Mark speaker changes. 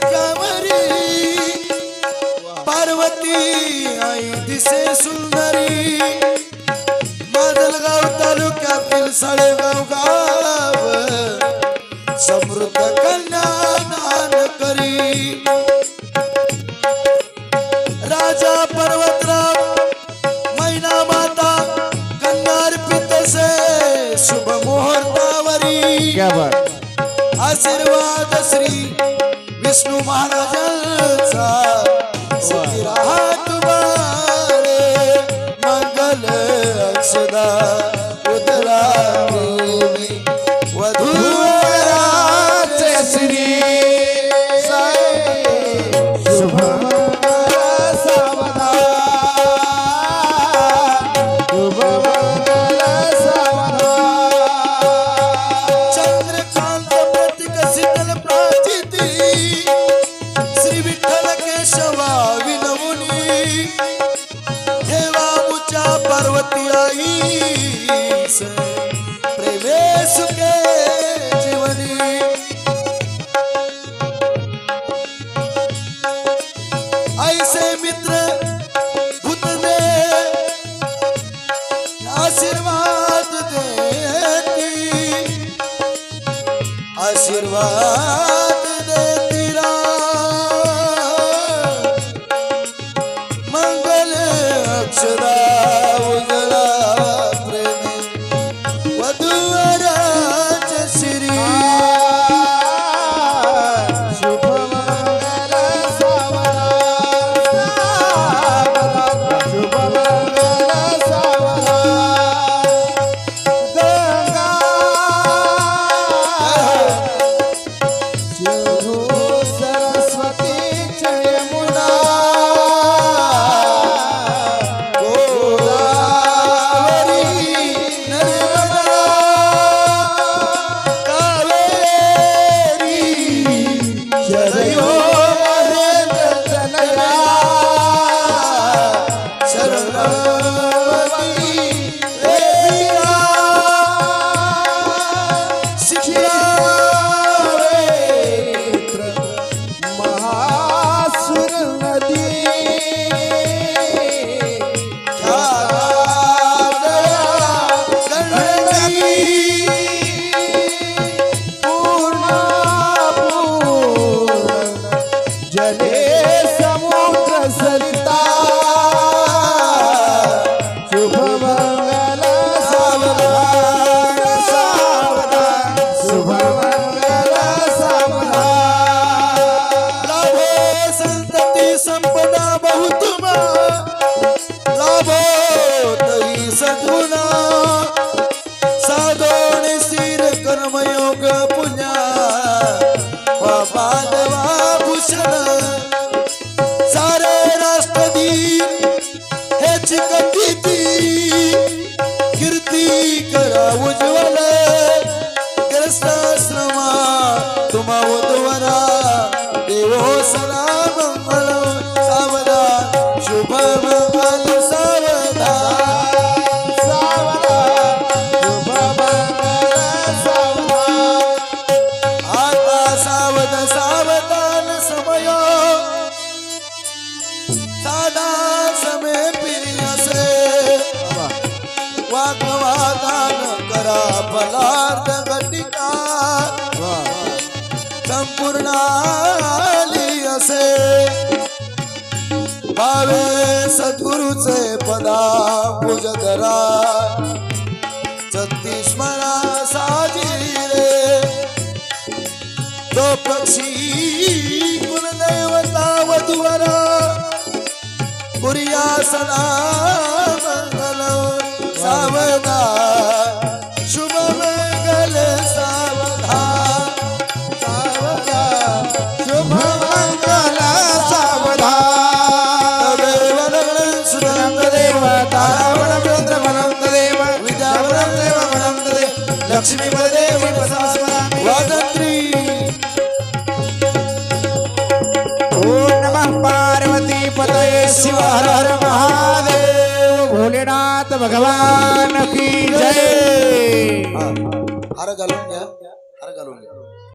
Speaker 1: डोक्यावरी पार्वती आई दिसे सुंदरी माजलगाव तालुक्यातील साळेगाव गाव समृद्ध कन्या दान करी राजा पर्वतराव मैना माता कन्यार्पित से शुभ मुहूर्तावरी
Speaker 2: क्या बात
Speaker 1: आशीर्वाद श्री विष्णु महाराजांचा सुखी राहा तुम्हारे मंगल अक्षदा उतरावी वधूवराचे श्री शुभ सावधान शुभ चंद्रकांत प्रतीक शीतल प्राचिती श्री विठ्ठल केशवा विनवुनी देवा मुच्या पार्वती आई प्रेमे सुखे जीवनी ऐसे मित्र भूतने आशीर्वाद देती आशीर्वाद देती मंगल अक्षरा उजळा प्रेमी वधूवराच श्री शुभ मंगल सावधान शुभ मंगल सावधान गंगा सरस्वती यमुना गोदावरी नर्मदा कावेरी शरयो महेंद्र तनया शरणवती देविका शिखरावेत्र महासुर नदी जले समुद्र सरिता शुभ मंगल सावधान सावधान शुभ मंगल सावधान लाभो संतति संपदा बहुतमा लाभो तई सद्गुणा साधोनि स्थिर कर्मयोग पुण्या पादवा भूषण सारे राष्ट्रदीन हेची कथिती कीर्ती करा उज्ज्वल ग्रस्ताश्रमा तुम्हा वधूवरा देवो सदा मंगल सावधान शुभ मंगल सावधान सावधान शुभ मंगल सावधान आता सावधान समय साधा समय पिरियसे वाग्वादान करा फलार्थ घटिका संपूर्ण असे भावे सद्गुरुचे पदा पूजधरा सतीस्मरा साजिरे तो पक्षी कुलदेवता वधूवरा पुरिया सदा मंगल सावधान शुभ मंगल सावधान सावधान शुभ मंगल सावधान सुरंग देवता देव विद्यावरम देव लक्ष्मी देवी वादत्री ओम नमः पार्वती पतये शिव हर हर महादेव भोलेनाथ भगवान की जय। हार घालून घ्या, हार घालून घ्या।